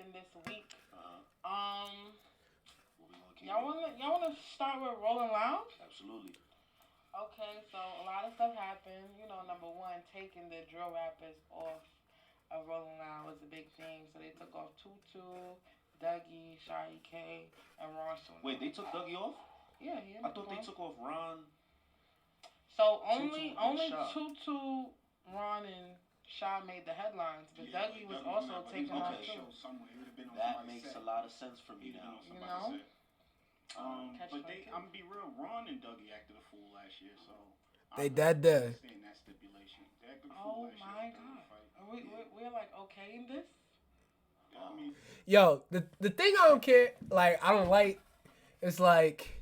happened this week. Y'all wanna start with Rolling Loud? Absolutely. Okay, so a lot of stuff happened. You know, number one, taking the drill rappers off of Rolling Loud was a big thing. So they took off Tutu, Dougie, Shai K, and Ron Wait, Suno. they took Dougie off? Yeah, he I ended up thought they going. took off Ron, So Tutu, and only Sha. Tutu, Ron, and Shaw made the headlines, but Yeah, Dougie was Doug was also not, but he was taken on off a Okay. too. show somewhere. He would have been on That somebody's makes set. a lot of sense for me He'd have been now. on You somebody's know, set. catch But twenty two. I'm gonna be real. Ron and Dougie acted a fool last year, so They I dead can there. understand that stipulation. They acted a fool Oh last year my during the god, fight. are we Yeah, we're like okay in this? yeah. I mean, Yo, the thing I don't care, like I don't like, it's like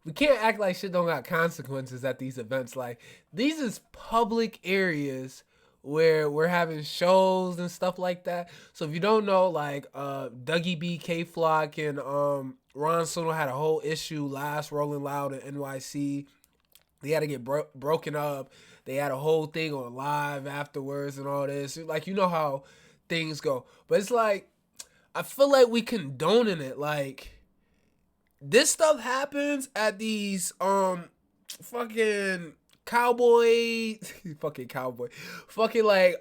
we can't act like shit don't got consequences at these events. Like these is public areas where we're having shows and stuff like that. So if you don't know, like Dougie B, K Flock, and Ron Suno had a whole issue last Rolling Loud in NYC. They had to get broken up. They had a whole thing on live afterwards and all this. Like you know how things go, but it's like I feel like we condoning it. Like this stuff happens at these fucking cowboy fucking cowboy fucking like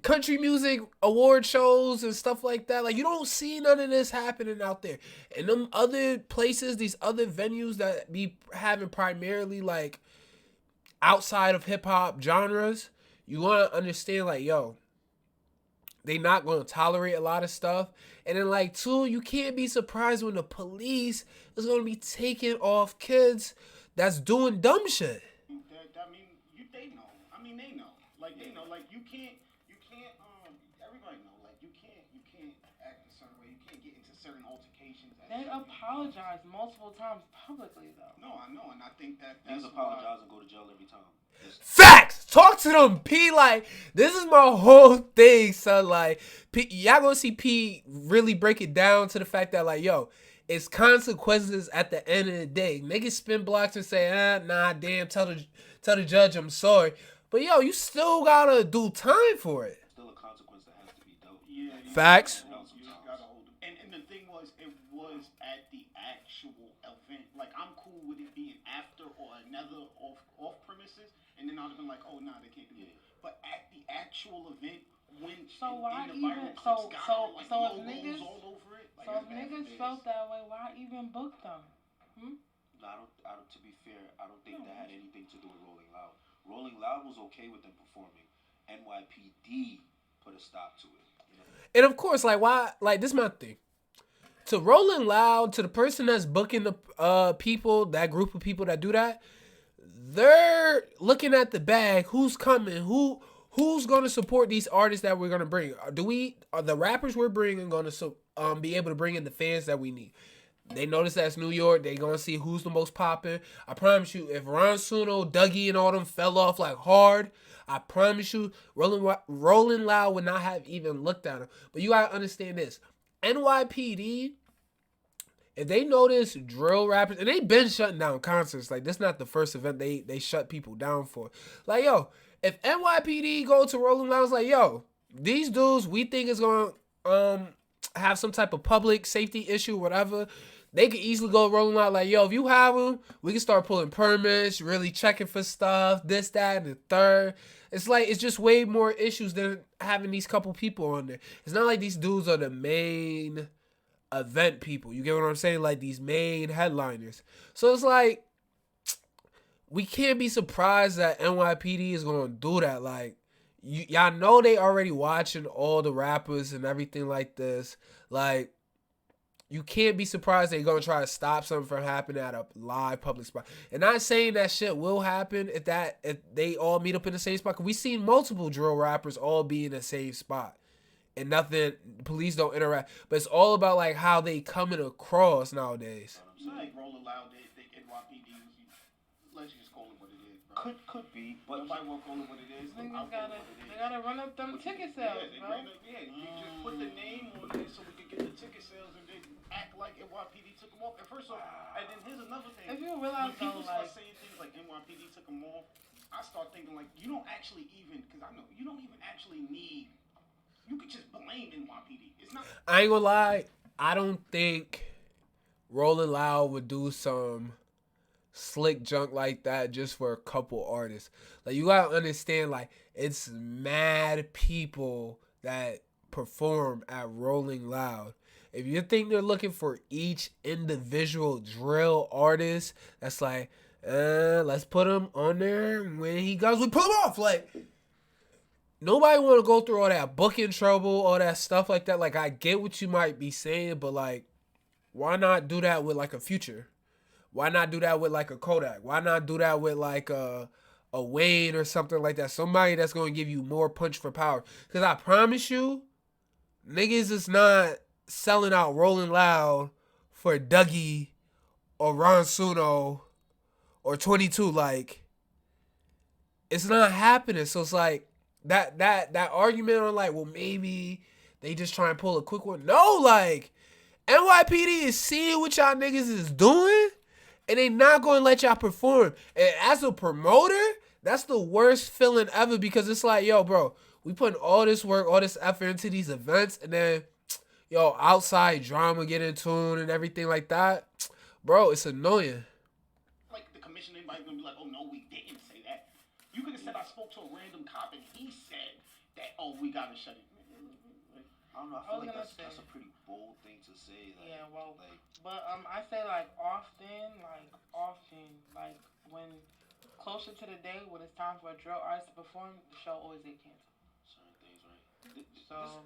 country music award shows and stuff like that. Like you don't see none of this happening out there. And them other places, these other venues that be having primarily like outside of hip hop genres, you want to understand like yo, they not going to tolerate a lot of stuff. And then like two, you can't be surprised when the police is going to be taking off kids that's doing dumb shit. they know. I mean, they know. Like they know. Like you can't. Everybody know. Like you can't act a certain way. You can't get into certain altercations. They apologized multiple times publicly though. No, I know, and I think Niggas that's apologize and go to jail every time. Facts. Talk to them, P. Like this is my whole thing, son. Like P, y'all gonna see P really break it down to the fact that like yo, it's consequences at the end of the day. Niggas spin blocks and say, nah, damn, tell the judge I'm sorry. But yo, you still gotta do time for it. Still a consequence that has to be dealt with. Yeah, Facts. You gotta hold them. And the thing was, it was at the actual event. Like I'm cool with it being after or another off premises, and then I'd have been like, oh nah, they can't do it. But at the actual event, when So why the even viral clips got so like so if logos niggas all over it, like so if that's bad for niggas business. felt that way, why even book them? I don't. To be fair, I don't think that had anything to do with Rolling Loud. Rolling Loud was okay with them performing. NYPD put a stop to it. You know? And of course, like why? Like this is my thing. To Rolling Loud, to the person that's booking the people, that group of people that do that, they're looking at the bag. Who's coming? Who's going to support these artists that we're going to bring? Are the rappers we're bringing going to be able to bring in the fans that we need? They notice that's New York. They gonna see who's the most popping. I promise you, if Ron Suno, Dougie, and all them fell off like hard, I promise you, Rolling Loud would not have even looked at them. But you gotta understand this: NYPD, if they notice drill rappers, and they been shutting down concerts. Like this, not the first event they shut people down for. Like yo, if NYPD go to Rolling Loud, it's like yo, these dudes we think is gonna have some type of public safety issue, whatever. They could easily go Rolling Out like, yo, if you have them, we can start pulling permits, really checking for stuff, this, that, and the third. It's like, it's just way more issues than having these couple people on there. It's not like these dudes are the main event people. You get what I'm saying? Like these main headliners. So it's like, we can't be surprised that NYPD is going to do that. Like, y'all know they already watching all the rappers and everything like this. Like, you can't be surprised they're going to try to stop something from happening at a live public spot. And not saying that shit will happen if they all meet up in the same spot. Because we've seen multiple drill rappers all be in the same spot. And nothing, police don't interact. But it's all about like how they coming across nowadays. It's like Rolling Loud, they NYPD. Let's just call it what it is, bro. Could be, but nobody won't call it what it is. Niggas gotta run up them ticket sales, bro. You just put the name on it so we can get the ticket sales and then act like NYPD took them off. And first off, and then here's another thing. If you realize when people though, start like saying things like NYPD took them off, I start thinking like you don't actually even, because I know you don't even actually need you could just blame NYPD. It's not. I ain't gonna lie. I don't think Rollin Loud would do some slick junk like that just for a couple artists. Like, you gotta understand, like, it's mad people that perform at Rolling Loud. If you think they're looking for each individual drill artist, that's like, let's put him on there. When he goes, we pull him off. Like, nobody want to go through all that booking trouble, all that stuff like that. Like, I get what you might be saying, but like, why not do that with like a Future? Why not do that with like a Kodak? Why not do that with like a Wayne or something like that? Somebody that's going to give you more punch for power. Because I promise you, niggas is not selling out Rolling Loud for Dougie or Ron Suno or 22. Like, it's not happening. So it's like that argument on like, well, maybe they just try and pull a quick one. No, like, NYPD is seeing what y'all niggas is doing, and they not going to let y'all perform. And as a promoter, that's the worst feeling ever, because it's like, yo, bro, we putting all this work, all this effort into these events, and then, yo, outside drama get in tune and everything like that. Bro, it's annoying. Like, the commission, everybody's going to be like, oh, no, we didn't say that. You could have said I spoke to a random cop, and he said that, oh, we got to shut it. I don't know. I feel like that's a pretty bold thing to say. Like, yeah, well, like, but I say like often, like when closer to the day when it's time for a drill artist to perform, the show always get canceled. certain things, right? So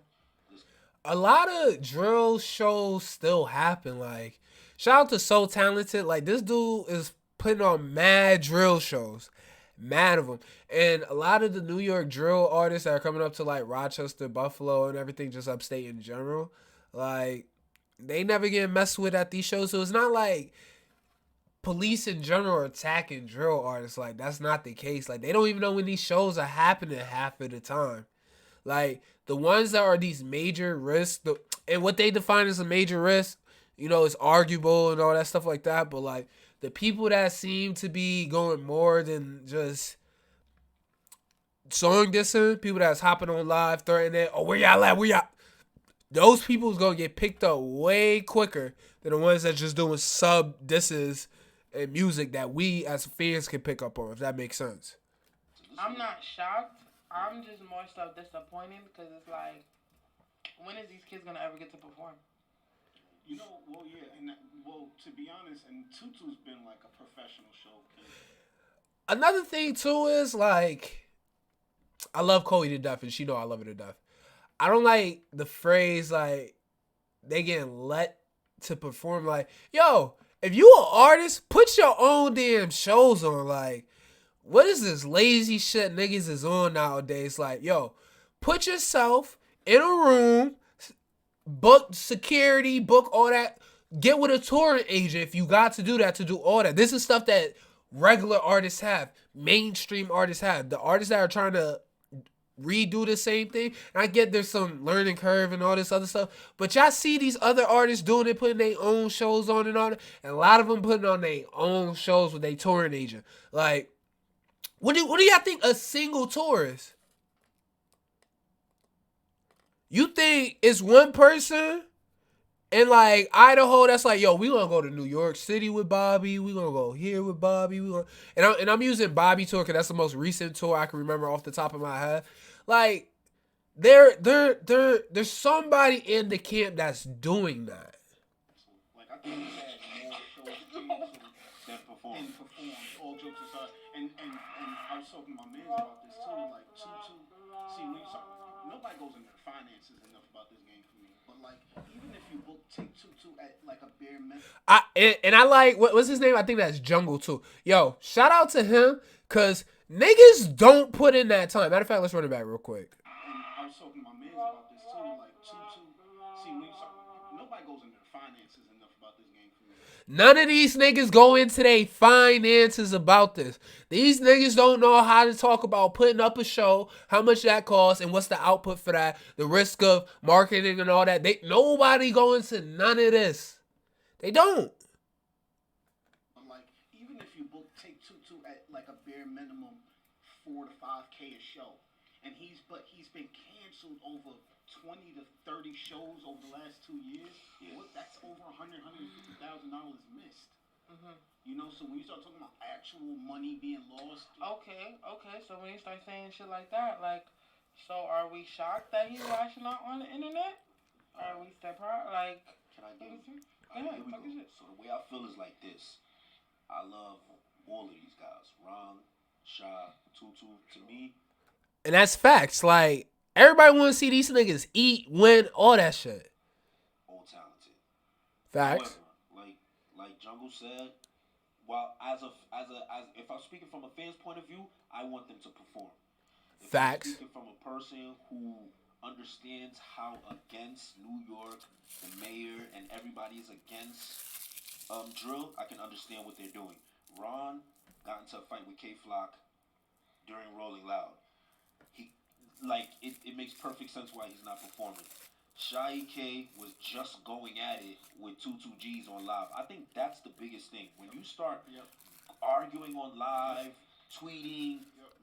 A lot of drill shows still happen. Like, shout out to So Talented. Like, this dude is putting on mad drill shows. Mad of them. And a lot of the New York drill artists that are coming up to like Rochester, Buffalo, and everything, just upstate in general, like, they never get messed with at these shows. So it's not like police in general are attacking drill artists. Like, that's not the case. Like, they don't even know when these shows are happening half of the time. Like, the ones that are these major risks, and what they define as a major risk, you know, is arguable and all that stuff like that. But like, the people that seem to be going more than just song dissing, people that's hopping on live, threatening, oh, where y'all at? Where y'all? Those people is going to get picked up way quicker than the ones that just doing sub disses and music that we as fans can pick up on, if that makes sense. I'm not shocked. I'm just more so disappointed because it's like, when is these kids going to ever get to perform? You know, well, yeah, and to be honest, and Tutu's been like a professional showcase. Another thing too is like, I love Chloe to death, and she know I love her to death. I don't like the phrase like they getting let to perform. Like, yo, if you an artist, put your own damn shows on. Like, what is this lazy shit niggas is on nowadays? Like, yo, put yourself in a room, book security, book all that. Get with a touring agent if you got to do that, to do all that. This is stuff that regular artists have, mainstream artists have. The artists that are trying to redo the same thing, and I get there's some learning curve and all this other stuff, but y'all see these other artists doing it, putting their own shows on and all that, and a lot of them putting on their own shows with their touring agent. Like, what do y'all think a single tour is? You think it's one person in like Idaho that's like, yo, we gonna go to New York City with Bobby, we gonna go here with Bobby, and I'm using Bobby tour because that's the most recent tour I can remember off the top of my head. Like, there's somebody in the camp that's doing that. Like, I think we had more shows canceled than performed. All jokes aside, and I was talking to my man about this too. Like, Tutu, see, when you talk, nobody goes into the finances enough about this game for me. But like, even if you take Tutu at like a bare minimum, I like what's his name? I think that's Jungle too. Yo, shout out to him, cause niggas don't put in that time. Matter of fact, let's run it back real quick. And I was talking to my man about this too. Like, Tutu, see, when you talk, nobody goes into the finances enough about this game for me. None of these niggas go into their finances about this. These niggas don't know how to talk about putting up a show, how much that costs, and what's the output for that, the risk of marketing and all that. Nobody go into none of this. They don't. But like, even if you take Tutu at like a bare minimum $4 to $5K a show, and he's been canceled over 20 to 30 shows over the last 2 years. Yeah. That's over $150,000 missed. Mhm. You know, so when you start talking about actual money being lost, Okay. So when you start saying shit like that, like, so are we shocked that he's lashing out on the internet? Are we surprised? Like, Can I give? yeah, Here we talk go. your shit. So the way I feel is like this. I love all of these guys. Ron, Sha, Tutu. To me, And that's facts. Like, everybody want to see these niggas eat, win, all that shit. all talented. Facts. However, like Jungle said, while as if I'm speaking from a fan's point of view, I want them to perform. If Facts. I'm speaking from a person who understands how against New York, the mayor, and everybody is against drill, I can understand what they're doing. Ron got into a fight with K Flock during Rolling Loud. It makes perfect sense why he's not performing. Shy K was just going at it with 22Gs on live. I think that's the biggest thing. When you start arguing on live, tweeting,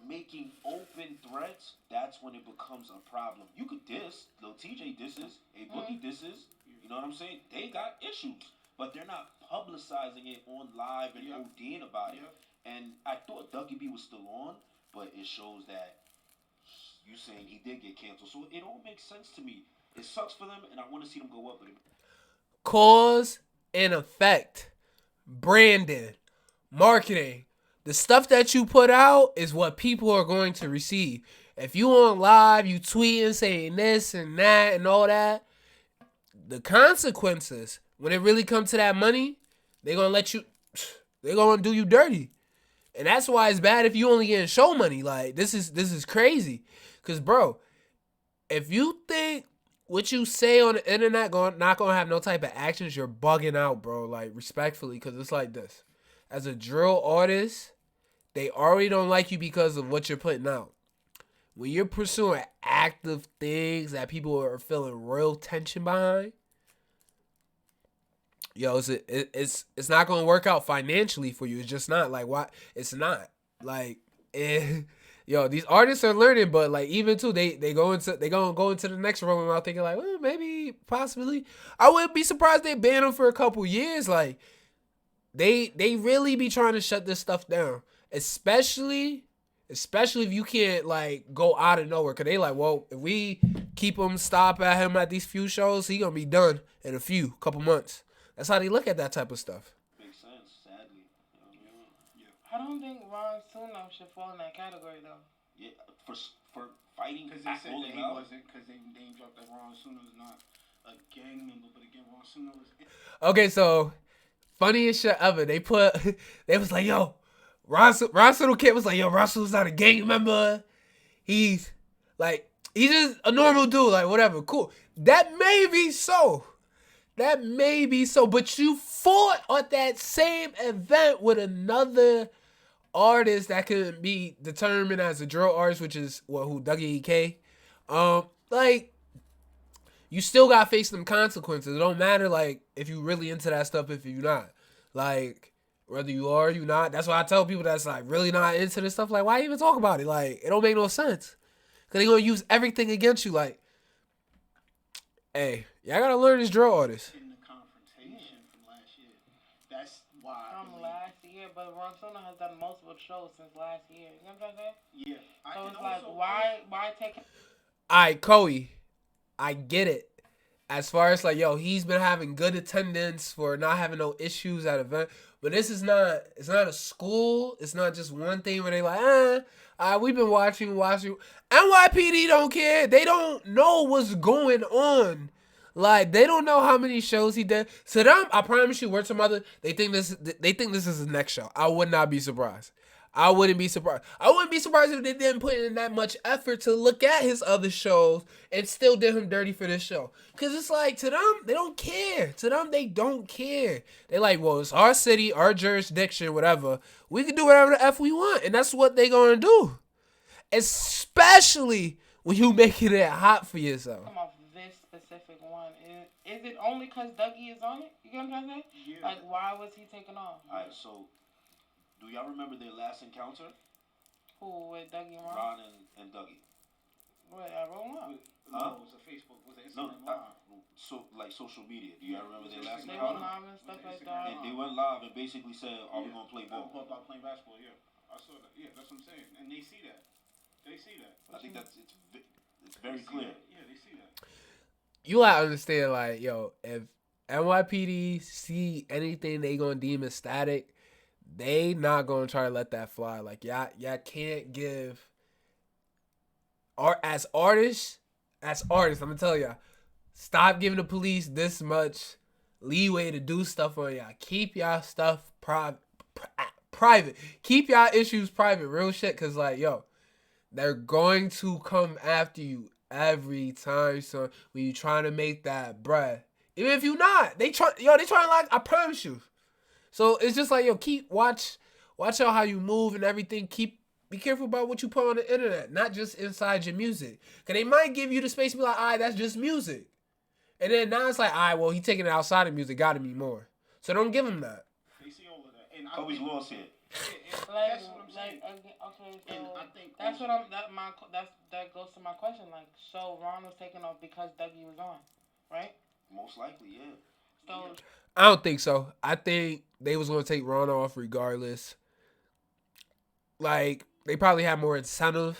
making open threats, that's when it becomes a problem. You could diss, Lil TJ disses, A Boogie disses, you know what I'm saying? They got issues, but they're not publicizing it on live and ODing about it. And I thought Dougie B was still on, but it shows that you saying he did get canceled. So it all makes sense to me. It sucks for them, and I want to see them go up. But Cause and effect. Branding. Marketing. The stuff that you put out is what people are going to receive. If you on live, you tweeting, saying this and that and all that, the consequences, when it really comes to that money, they're going to do you dirty. And that's why it's bad if you only getting show money. Like, this is crazy. Because, bro, if you think what you say on the internet not going to have no type of actions, you're bugging out, bro. Like, respectfully, because it's like this. As a drill artist, they already don't like you because of what you're putting out. When you're pursuing active things that people are feeling real tension behind, yo, it's not gonna work out financially for you. It's just not. Like, why? It's not. Like, yo, these artists are learning, but like even too, they gonna go into the next room and I'm thinking like, well, maybe possibly. I wouldn't be surprised they ban them for a couple years. Like, they really be trying to shut this stuff down, especially if you can't like go out of nowhere. Cause they like, well, if we keep stop at him at these few shows, he gonna be done in a couple months. That's how they look at that type of stuff. makes sense, sadly. I don't think Ron Suno should fall in that category though. Yeah, for fighting because they said that he out. wasn't, because they name dropped that Ron Suno is not a gang member, but again, Ron Suno is. Okay, so funniest shit ever. They was like, yo, Ron Suno Kid was like, yo, Ron Suno's not a gang member. He's just a normal dude, like whatever, cool. That may be so. But you fought at that same event with another artist that could be determined as a drill artist, which is who Dougie K. Like, you still gotta face them consequences. It don't matter like if you really into that stuff, if you not. Like, whether you are or you not. That's why I tell people that's like really not into this stuff. Like, why even talk about it? Like, it don't make no sense. Cause they gonna use everything against you. Like, hey, y'all gotta learn this drill artist. In the confrontation from last year, that's why. From last year, but Ron Suno has done multiple shows since last year. You know what I'm saying? Yeah. So it's like, why take? Alright, Kobe, I get it. As far as like, yo, he's been having good attendance for not having no issues at event. But this is not, it's not a school. It's not just one thing where they like, we've been watching. NYPD don't care. They don't know what's going on. Like, they don't know how many shows he did. So them, I promise you, word to mother, they think this is his next show. I would not be surprised. I wouldn't be surprised. I wouldn't be surprised if they didn't put in that much effort to look at his other shows and still did him dirty for this show. Because it's like, to them, they don't care. To them, they don't care. They like, well, it's our city, our jurisdiction, whatever. We can do whatever the F we want. And that's what they going to do. Especially when you making it hot for yourself. Come off this specific one. Is it only because Dougie is on it? You get what I'm saying? Yeah. Like, why was he taken off? All right, so do y'all remember their last encounter? Who, with Dougie and Ron? Ron and Dougie. What, Rollin Live? No, it was a Facebook. Was it No, Instagram Live? so like social media. Do you remember their last They encounter? went live and stuff like that. And they went live and basically said, "Are we gonna play ball?" About playing basketball, yeah. I saw that. Yeah, that's what I'm saying. And they see that. They see that. I think it's very clear. Yeah, they see that. You gotta understand, like, yo, if NYPD see anything they gonna deem as static, they not gonna try to let that fly. Like, y'all can't give as artists, I'm gonna tell y'all, stop giving the police this much leeway to do stuff on y'all. Keep y'all stuff private. Keep y'all issues private, real shit. Cause like, yo, they're going to come after you every time, son. When you trying to make that bread, even if you not, they trying like, I promise you. So it's just like, yo, watch out how you move and everything. Be careful about what you put on the internet, not just inside your music. Cause they might give you the space to be like, all right, that's just music. And then now it's like, all right, well, he taking it outside of music, gotta be more. So don't give him that. They see all of that. And Always lost here. That's what I'm saying. Okay, so And I think that goes to my question. Like, so Ron was taken off because Dougie was on, right? Most likely, yeah. So I don't think so. I think they was gonna take Ron off regardless. Like, they probably had more incentive,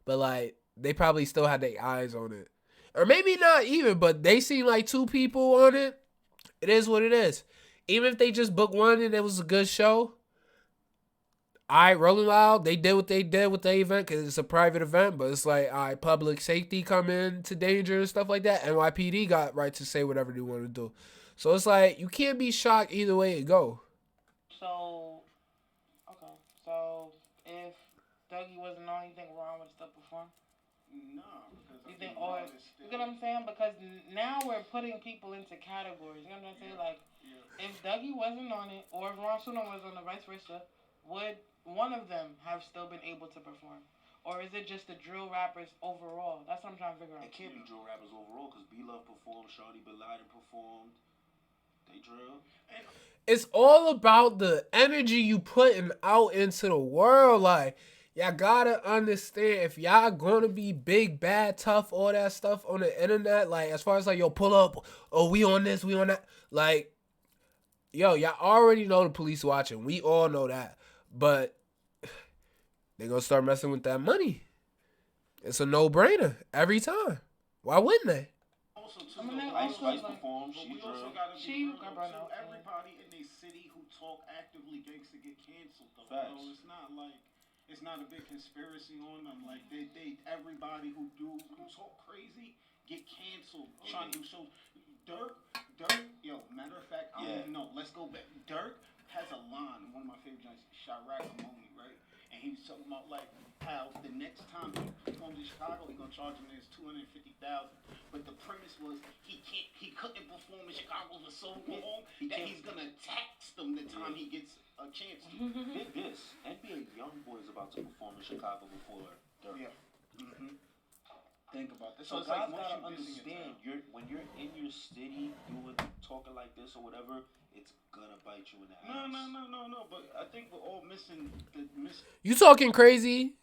but like they probably still had their eyes on it. Or maybe not even, but they seen like 2 people on it. It is what it is. Even if they just booked one and it was a good show. Rolling Loud, they did what they did with the event because it's a private event, but it's like, public safety come into danger and stuff like that. NYPD got right to say whatever they want to do. So it's like, you can't be shocked either way it go. So if Dougie wasn't on, you think Ron would still perform? No, because You get what I'm saying? Because now we're putting people into categories. You know what I'm saying? Like, if Dougie wasn't on it, or if Ron Suno was on it, vice versa, would one of them have still been able to perform? Or is it just the drill rappers overall? That's what I'm trying to figure out. It can't be drill rappers overall because B-Love performed, Shawty Bin Laden performed. They drill. It's all about the energy you putting out into the world. Like, y'all gotta understand, if y'all gonna be big, bad, tough, all that stuff on the internet, like, as far as like, yo, pull up, oh, we on this, we on that, like, yo, y'all already know the police watching. We all know that. But they gonna start messing with that money. It's a no-brainer every time. Why wouldn't they? Also, too, Ice performed. but She we also drilled. gotta be real, got though, brought too. out. Everybody in a city who talk actively gangster get canceled, though. Facts. So it's not like it's not a big conspiracy on them. Like everybody who talk crazy get canceled. Trying to do shows. Dirk, yo, matter of fact, I don't even know. Let's go back. Dirk has a line, one of my favorite joints, Chirac Amoni, right? And he was talking about like how the next time he performs in Chicago, he's gonna charge him this $250,000. But the premise was he couldn't perform in Chicago for so long that he's gonna tax them the time he gets a chance to. Did this NBA YoungBoy is about to perform in Chicago before Dirk. Yeah. Think about this. So it's guys like, gotta understand, when you're in your city talking like this or whatever, it's gonna bite you in the ass. No. But I think we're all missing the You talking crazy?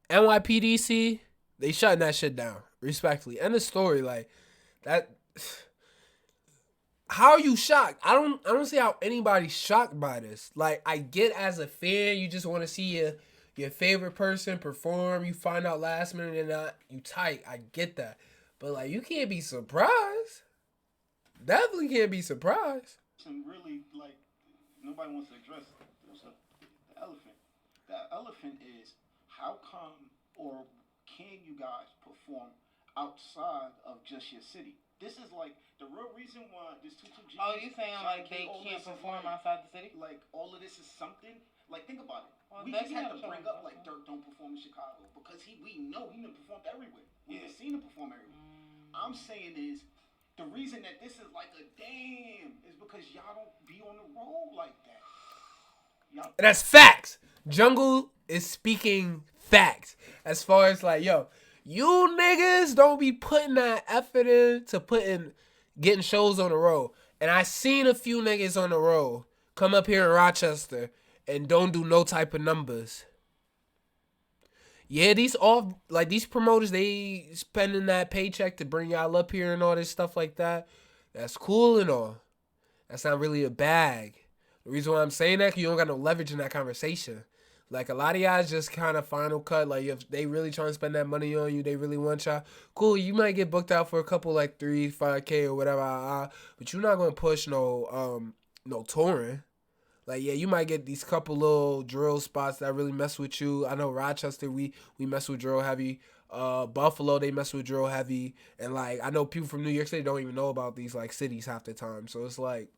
NYPDC, they shutting that shit down. Respectfully. End of story. Like, that. How are you shocked? I don't see how anybody's shocked by this. Like, I get as a fan, you just want to see your favorite person perform. You find out last minute and not you tight. I get that. But like, you can't be surprised. Definitely can't be surprised. And really, like, nobody wants to address the elephant. The elephant is, how come or can you guys perform outside of just your city? This is like the real reason why this 22G. Oh, you saying like they can't perform outside the city? Like all of this is something. Like think about it. Well, We just Becky had had to a bring show. up like Dirk don't perform in Chicago because we know he done performed everywhere. We've seen him perform everywhere. I'm saying is the reason that this is like a damn is because y'all don't be on the road like that. That's facts. Jungle is speaking facts. As far as like, yo, you niggas don't be putting that effort in to getting shows on the road. And I seen a few niggas on the road come up here in Rochester and don't do no type of numbers. yeah, these promoters, they spending that paycheck to bring y'all up here and all this stuff like that. That's cool and all. That's not really a bag. The reason why I'm saying that, 'cause you don't got no leverage in that conversation. Like, a lot of y'all just kind of final cut. Like, if they really trying to spend that money on you, they really want y'all. Cool, you might get booked out for a couple, like, 3, 5K or whatever. But you're not going to push no touring. Like, yeah, you might get these couple little drill spots that really mess with you. I know Rochester, we mess with drill heavy. Buffalo, they mess with drill heavy. And, like, I know people from New York City don't even know about these, like, cities half the time. So it's like,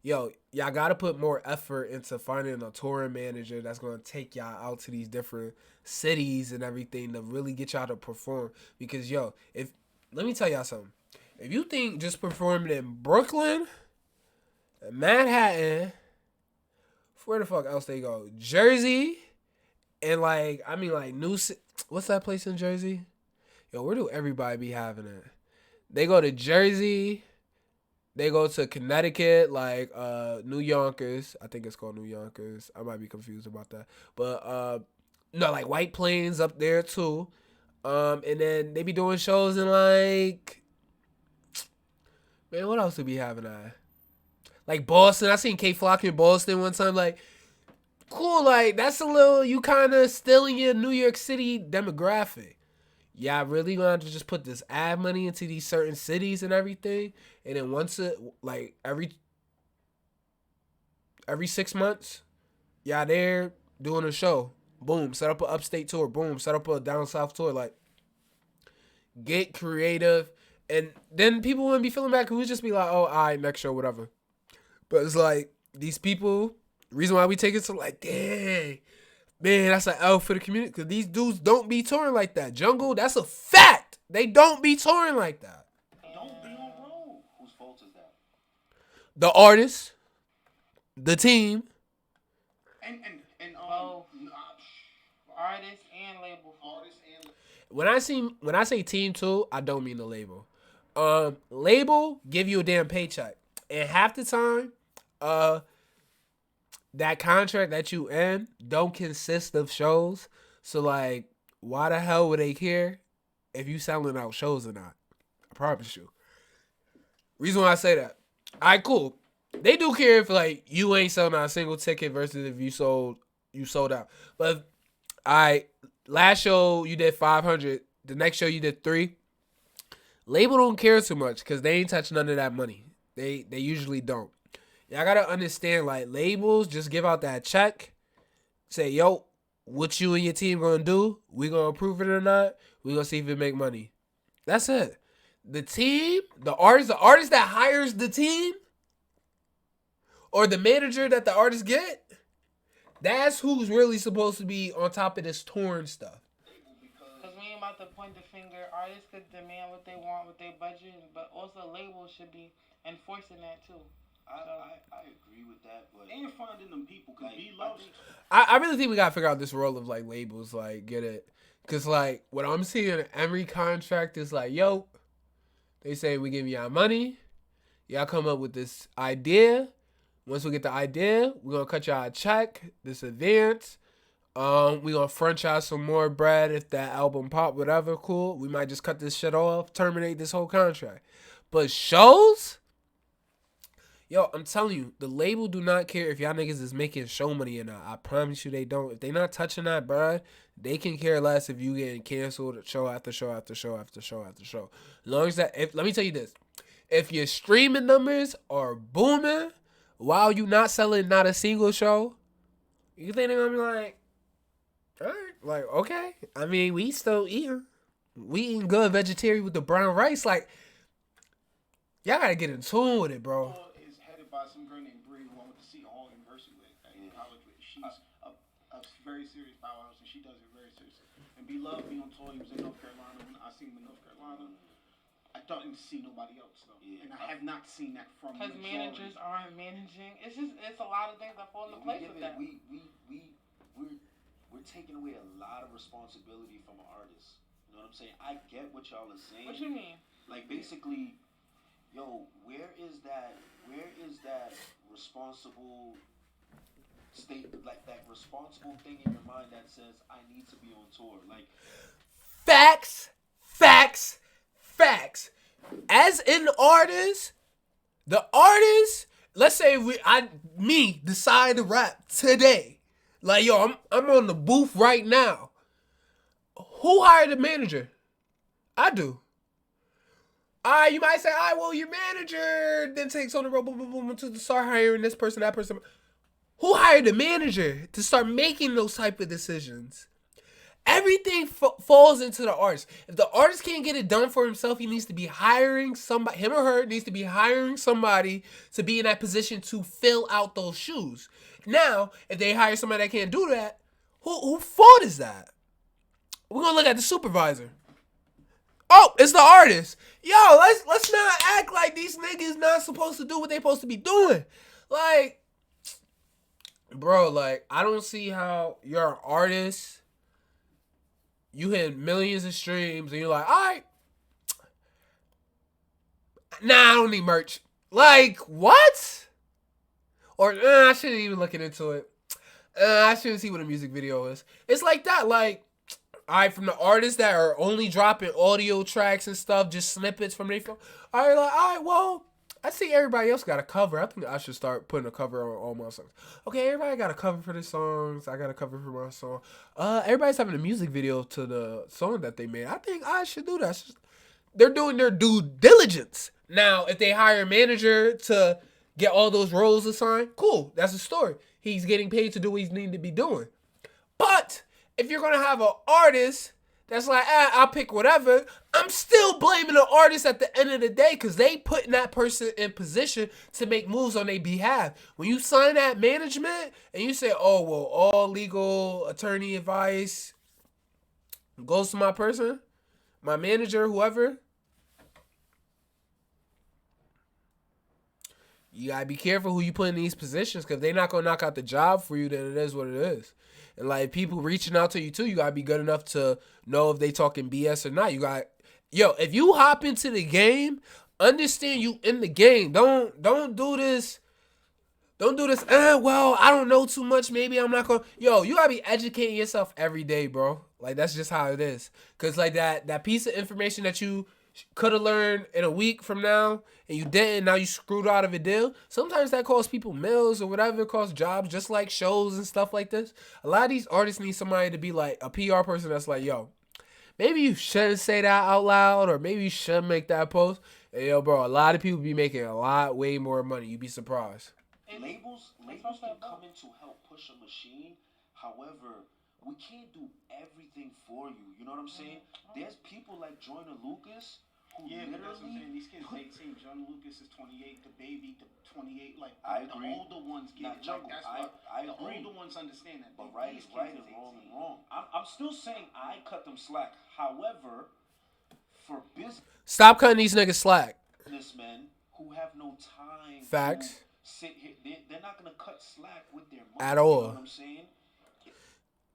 yo, y'all got to put more effort into finding a touring manager that's going to take y'all out to these different cities and everything to really get y'all to perform. Because, yo, let me tell y'all something. If you think just performing in Brooklyn, Manhattan, where the fuck else they go? Jersey, and like what's that place in Jersey? Yo, where do everybody be having it? They go to Jersey, they go to Connecticut, like New Yonkers. I think it's called New Yonkers. I might be confused about that, but no, like White Plains up there too. And then they be doing shows in like, man, what else do we having at? Like Boston, I seen K Flock in Boston one time. Like, cool. Like, that's a little, you kind of still in your New York City demographic. Y'all really gonna have to just put this ad money into these certain cities and everything, and then once like every 6 months, y'all there doing a show. Boom, set up an upstate tour. Boom, set up a down south tour. Like, get creative, and then people wouldn't be feeling bad. Cause we'd just be like, oh, all right, next show, whatever. But it's like, these people, the reason why we take it to like, dang, man, that's an L for the community. Because these dudes don't be touring like that. Jungle, that's a fact. They don't be touring like that. Don't be on road. Whose fault is that? The artist, the team. And artists and label. When I say team too, I don't mean the label. Label give you a damn paycheck. And half the time, that contract that you in don't consist of shows. So, like, why the hell would they care if you selling out shows or not? I promise you. Reason why I say that. All right, cool. They do care if, like, you ain't selling out a single ticket versus if you sold out. But, all right, last show you did 500. The next show you did 3. Label don't care too much because they ain't touch none of that money. They usually don't. Y'all gotta understand, like, labels just give out that check. Say, yo, what you and your team gonna do? We gonna approve it or not? We gonna see if it make money. That's it. The team, the artist that hires the team, or the manager that the artist get, that's who's really supposed to be on top of this touring stuff. Because we ain't about to point the finger. Artists could demand what they want with their budget, but also labels should be enforcing that too. I agree with that, but and finding them people, because B loves. I really think we gotta figure out this role of like labels, like, get it, cause like what I'm seeing in every contract is like, yo, they say we give y'all money, y'all come up with this idea. Once we get the idea, we're gonna cut y'all a check, this advance. We gonna front y'all some more bread if that album pop, whatever, cool. We might just cut this shit off, terminate this whole contract. But shows, yo, I'm telling you, the label do not care if y'all niggas is making show money or not. I promise you they don't. If they not touching that, bruh, they can care less if you getting canceled show after show after show after show after show. As long as that, let me tell you this, if your streaming numbers are booming while you not selling not a single show, you think they're gonna be like, all right, like, okay. I mean, we still eating. We eating good vegetarian with the brown rice. Like, y'all gotta get in tune with it, bro. Is headed by some girl named Bree, who I went to see all university with at college with. She's a very serious powerhouse, and she does it very seriously. And B Love be on tour. He was in North Carolina. When I seen him in North Carolina, I didn't see nobody else though, and I have not seen that from. Because managers aren't managing. It's a lot of things that fall into place with that. We're taking away a lot of responsibility from an artist. You know what I'm saying? I get what y'all are saying. What you mean? Like, basically, yo, where is that responsible stay like that responsible thing in your mind that says I need to be on tour. Like facts. As an artist, the artist, let's say me decide to rap today. Like yo, I'm on the booth right now. Who hired the manager? I do. Alright, you might say, alright, well, your manager then takes on the road, boom, boom, boom, to start hiring this person, that person. Who hired the manager to start making those type of decisions? Everything falls into the artist. If the artist can't get it done for himself, he needs to be hiring somebody, him or her needs to be hiring somebody to be in that position to fill out those shoes. Now, if they hire somebody that can't do that, who fault is that? We're going to look at the supervisor. Oh, it's the artist. Yo, let's not act like these niggas not supposed to do what they supposed to be doing. Like, bro, like, I don't see how you're an artist. You hit millions of streams and you're like, all right. Nah, I don't need merch. Like, what? Or, I shouldn't even look into it. I shouldn't see what a music video is. It's like that, like, alright, from the artists that are only dropping audio tracks and stuff, just snippets from their phone. Alright, well, I see everybody else got a cover. I think I should start putting a cover on all my songs. Okay, everybody got a cover for their songs. I got a cover for my song. Everybody's having a music video to the song that they made. I think I should do that. They're doing their due diligence. Now, if they hire a manager to get all those roles assigned, cool. That's a story. He's getting paid to do what he's needing to be doing. But if you're going to have an artist that's like, I'll pick whatever, I'm still blaming the artist at the end of the day because they putting that person in position to make moves on their behalf. When you sign that management and you say, oh, well, all legal attorney advice goes to my person, my manager, whoever, you got to be careful who you put in these positions because if they're not going to knock out the job for you, then it is what it is. And like people reaching out to you too, you gotta be good enough to know if they talking BS or not. If you hop into the game, understand you in the game. Don't do this. Don't do this. Well, I don't know too much. Maybe I'm not gonna. Yo, you gotta be educating yourself every day, bro. Like that's just how it is. Cause like that piece of information that you could have learned in a week from now and you didn't, now you screwed out of a deal. Sometimes that costs people meals or whatever, it costs jobs, just like shows and stuff like this. A lot of these artists need somebody to be like a PR person that's like, yo, maybe you shouldn't say that out loud or maybe you should make that post. And yo, bro, a lot of people be making way more money. You'd be surprised. Labels can come in to help push a machine. However, we can't do everything for you. You know what I'm saying? There's people like Joyner Lucas who literally. That's what I'm saying. These kids 18. Joyner Lucas is 28. The baby, the 28. Like I the agree. older ones get it. Like that's I the agree. older ones understand that. But right is right and wrong is wrong. I'm still saying I cut them slack. However, for stop cutting these niggas slack. Businessmen who have no time. Facts. Sit here, they're not gonna cut slack with their money. At all. You know what I'm saying?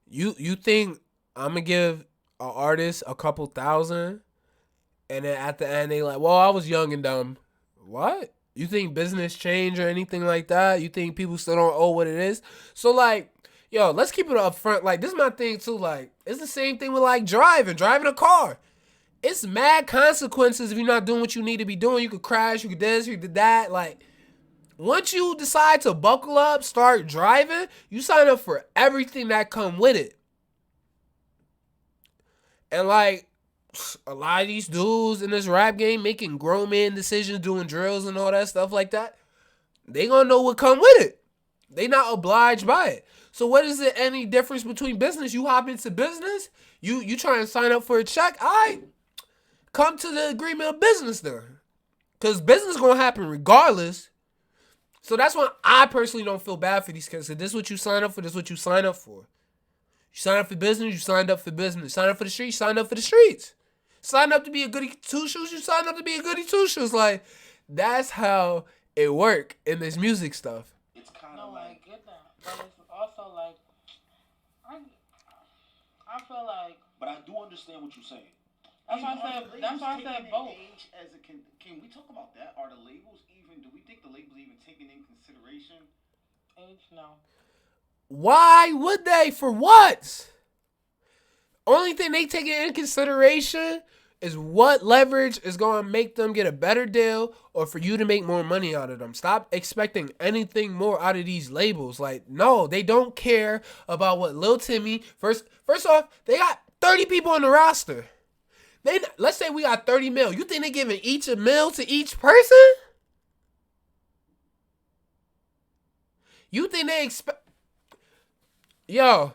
You think I'm gonna give an artist a couple thousand and then at the end they like, well, I was young and dumb. What? You think business change or anything like that? You think people still don't owe what it is? So like, yo, let's keep it up front. Like, this is my thing too. Like, it's the same thing with like driving a car. It's mad consequences if you're not doing what you need to be doing. You could crash, you could this, you could that. Like, once you decide to buckle up, start driving, you sign up for everything that come with it. And like, a lot of these dudes in this rap game making grown man decisions, doing drills and all that stuff like that, they gonna know what come with it. They not obliged by it. So what is it any difference between business? You hop into business, you try and sign up for a check, all right, come to the agreement of business then. Because business gonna happen regardless. So that's why I personally don't feel bad for these kids. So this is what you sign up for, this is what you sign up for. You sign up for business, you signed up for business. Sign up for the streets, you signed up for the streets. Sign up to be a goody two shoes, you signed up to be a goody two shoes. Like, that's how it work in this music stuff. It's kind of like, I get that. But it's also like, I feel like. But I do understand what you're saying. That's why I said both. Can we talk about that? Are the labels even? Do we think the labels even taking in consideration? Age, no. Why would they? For what? Only thing they take into consideration is what leverage is going to make them get a better deal or for you to make more money out of them. Stop expecting anything more out of these labels. Like, no, they don't care about what Lil Timmy. First off, they got 30 people on the roster. Let's say we got 30 mil. You think they giving each a mil to each person? You think they expect... Yo,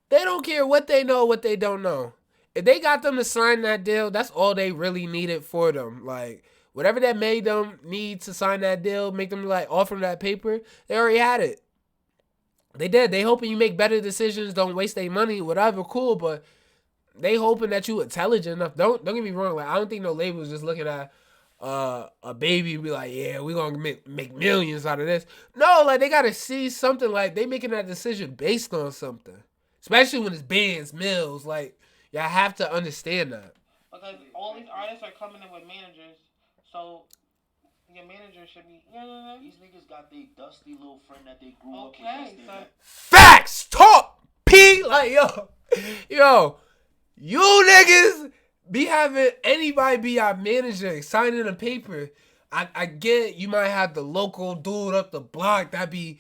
they don't care what they know, what they don't know. If they got them to sign that deal, that's all they really needed for them. Like, whatever that made them need to sign that deal, make them like offer them that paper, they already had it. They did. They hoping you make better decisions, don't waste their money, whatever, cool, but they hoping that you intelligent enough. Don't get me wrong. Like, I don't think no label is just looking at a baby and be like, yeah, we gonna make millions out of this. No, like they gotta see something. Like they making that decision based on something. Especially when it's bands, mills. Like y'all have to understand that. Because all these artists are coming in with managers, so your manager should be. These niggas got their dusty little friend that they grew up with. Okay, so facts talk P like yo. You niggas be having anybody be our manager, signing a paper. I get you might have the local dude up the block that be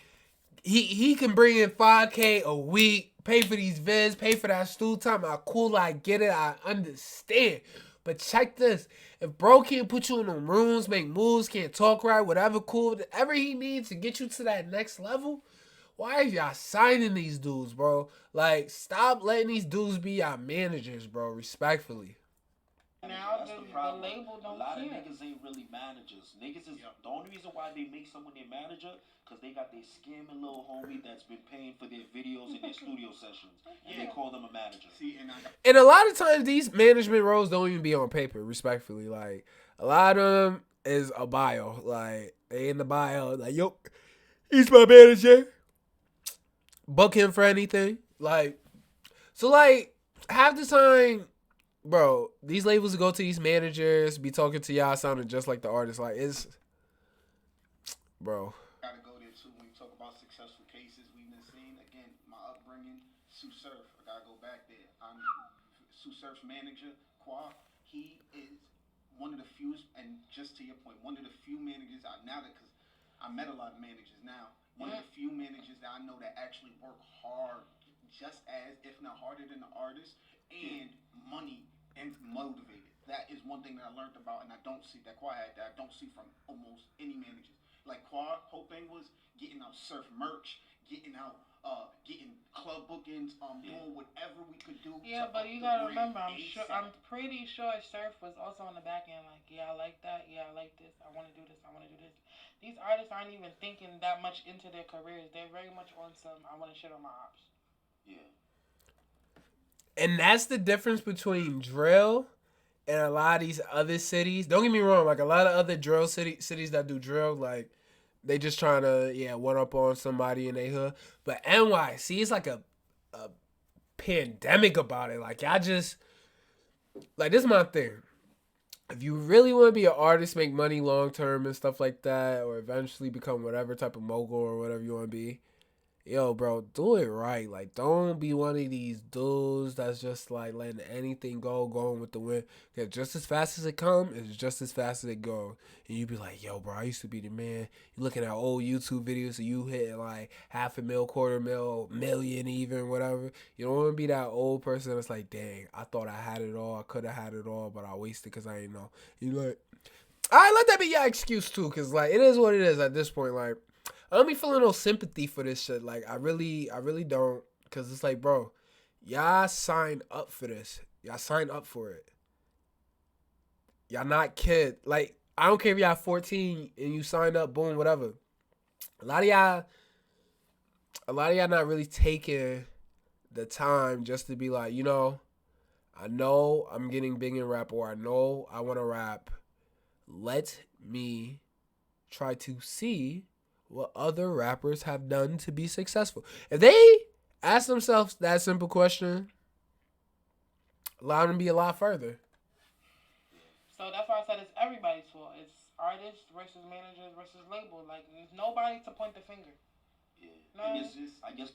he can bring in $5K a week, pay for these vids, pay for that stool time. I get it, I understand. But check this. If bro can't put you in the rooms, make moves, can't talk right, whatever whatever he needs to get you to that next level, why are y'all signing these dudes, bro? Like, stop letting these dudes be y'all managers, bro, respectfully. now That's the problem. label don't A lot care. of niggas ain't really managers. Niggas is the only reason why they make someone their manager because they got their scamming little homie that's been paying for their videos and their studio sessions, and they call them a manager. See, and a lot of times these management roles don't even be on paper, respectfully. Like, a lot of them is a bio. Like, they in the bio, like, yo, he's my manager. Book him for anything. Like, so, like, half the time, bro, these labels go to these managers, be talking to y'all sounding just like the artist. Like, it's, bro. Gotta go there too when you talk about successful cases we've been seeing. Again, my upbringing, Sue Surf. I gotta go back there. I'm Sue Surf's manager, Qua. He is one of the few, and just to your point, one of the few managers out now that, because I met a lot of managers now. One of the few managers that I know that actually work hard, just as, if not harder than the artist, and money and motivated. That is one thing that I learned about, and I don't see that Qua had that I don't see from almost any managers. Like Qua, whole thing was getting out surf merch, getting out, getting club bookings, doing whatever we could do. Yeah, but you gotta remember, I'm pretty sure Surf was also on the back end. Like, yeah, I like that. Yeah, I like this. I want to do this. I want to do this. These artists aren't even thinking that much into their careers. They're very much on some, I want to shit on my ops. Yeah. And that's the difference between drill and a lot of these other cities. Don't get me wrong, like a lot of other drill cities that do drill, like they just trying to one up on somebody in their hood. But NYC, it's like a pandemic about it. Like y'all just like this is my thing. If you really want to be an artist, make money long term and stuff like that, or eventually become whatever type of mogul or whatever you want to be, yo, bro, do it right. Like, don't be one of these dudes that's just like letting anything go, going with the wind. Cause just as fast as it come, it's just as fast as it go. And you be like, yo, bro, I used to be the man. You looking at old YouTube videos of you hitting like $500,000, $250,000, million even, whatever. You don't want to be that old person that's like, dang, I thought I had it all. I could have had it all, but I wasted because I didn't know. You like, all right, let that be your excuse too, cause like it is what it is at this point. Like, I don't be feeling no sympathy for this shit. Like, I really don't. Because it's like, bro, y'all signed up for this. Y'all signed up for it. Y'all not kid. Like, I don't care if y'all 14 and you signed up, boom, whatever. A lot of y'all not really taking the time just to be like, I know I'm getting big in rap, or I know I want to rap. Let me try to see what other rappers have done to be successful. If they ask themselves that simple question, allow them to be a lot further. So that's why I said it's everybody's fault. It's artists versus managers versus label. Like, there's nobody to point the finger. Yeah. No. And it's just, I guess.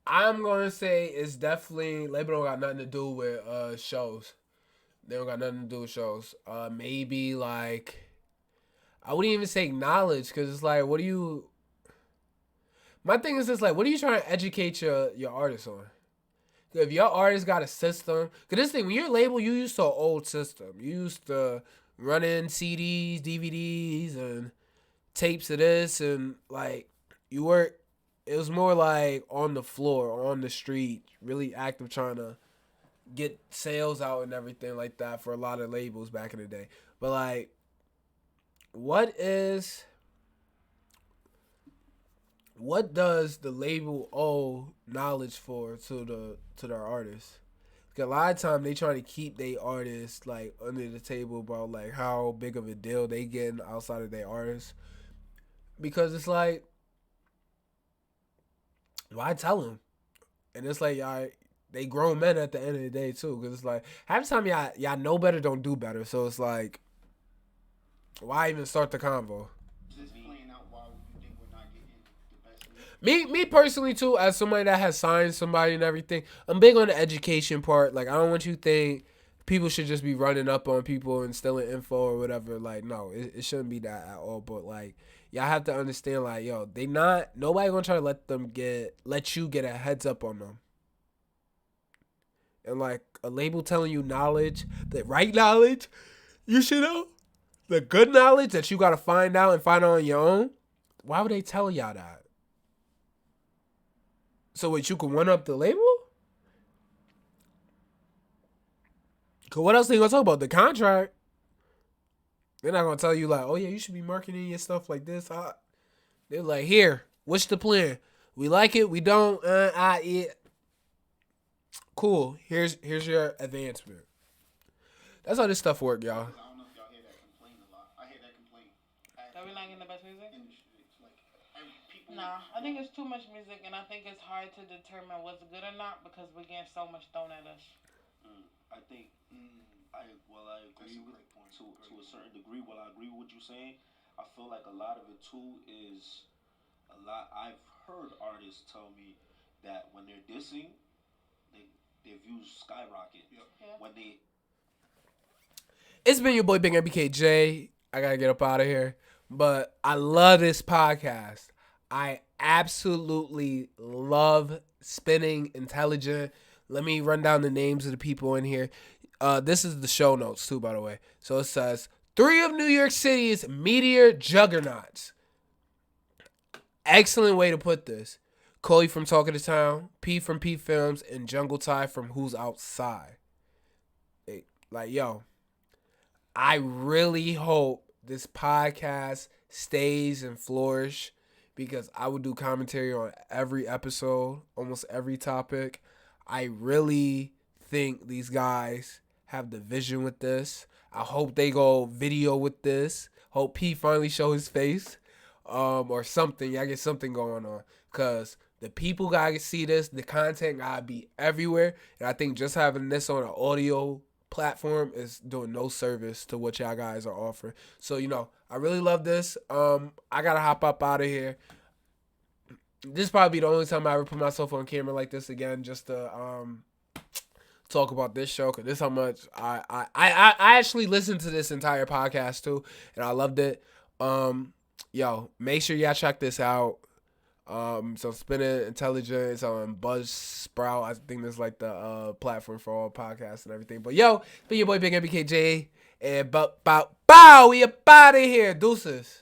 I'm gonna say it's definitely label don't got nothing to do with shows. They don't got nothing to do with shows. Maybe like I wouldn't even say knowledge because it's like, what do you? My thing is just like, what are you trying to educate your artist on? If your artist got a system, cause this thing when you're a label, you used to an old system. You used to run in CDs, DVDs, and tapes of this, and like you work. It was more like on the floor, on the street, really active, trying to get sales out and everything like that for a lot of labels back in the day. But like, what does the label owe knowledge for to their artists? Because a lot of time they try to keep their artists like under the table about like how big of a deal they getting outside of their artists. Because it's like, why tell them? And it's like y'all, they grown men at the end of the day too. Because it's like half the time y'all know better, don't do better. So it's like, why even start the convo? Just playing out why you think we're not getting the best music. Me personally too, as somebody that has signed somebody and everything, I'm big on the education part. Like I don't want you to think people should just be running up on people and stealing info or whatever. Like no, it shouldn't be that at all. But like y'all have to understand, like yo, nobody gonna try to let you get a heads up on them. And like a label telling you knowledge, the right knowledge, you should know. The good knowledge that you gotta find out and find out on your own. Why would they tell y'all that? So what, you can one up the label? Cause what else they gonna talk about? The contract. They're not gonna tell you like, oh yeah, you should be marketing your stuff like this. They're like, here, what's the plan? We like it, we don't. Yeah. Cool. Here's your advancement. That's how this stuff work, y'all. I don't know if y'all hear that complaint a lot. I hear that complaint. That we not getting the best music? Industry. Like, people. Nah, I think it's too much music, and I think it's hard to determine what's good or not because we're getting so much thrown at us. I think I agree with to a certain degree. While I agree with what you're saying, I feel like a lot of it too is a lot. I've heard artists tell me that when they're dissing, their views skyrocket. Yep. Yeah. When they It's been your boy Big MBK. I gotta get up out of here. But I love this podcast. I absolutely love spinning intelligent. Let me run down the names of the people in here. This is the show notes too, by the way. So it says 3 of New York City's meteor juggernauts. Excellent way to put this. Coley from Talk of the Town, P from P Films, and Jungle Ty from Who's Outside. Like, yo, I really hope this podcast stays and flourish because I would do commentary on every episode, almost every topic. I really think these guys have the vision with this. I hope they go video with this. Hope P finally show his face or something. Y'all get something going on because the people gotta see this. The content gotta be everywhere. And I think just having this on an audio platform is doing no service to what y'all guys are offering. So, I really love this. I gotta hop up out of here. This is probably the only time I ever put myself on camera like this again, just to talk about this show. Cause this is how much I actually listened to this entire podcast too, and I loved it. Yo, make sure y'all check this out. So Spinning Intelligence on Buzzsprout. I think that's like the platform for all podcasts and everything. But yo, it's been your boy Big MBKJ, and bow, we up out of here. Deuces.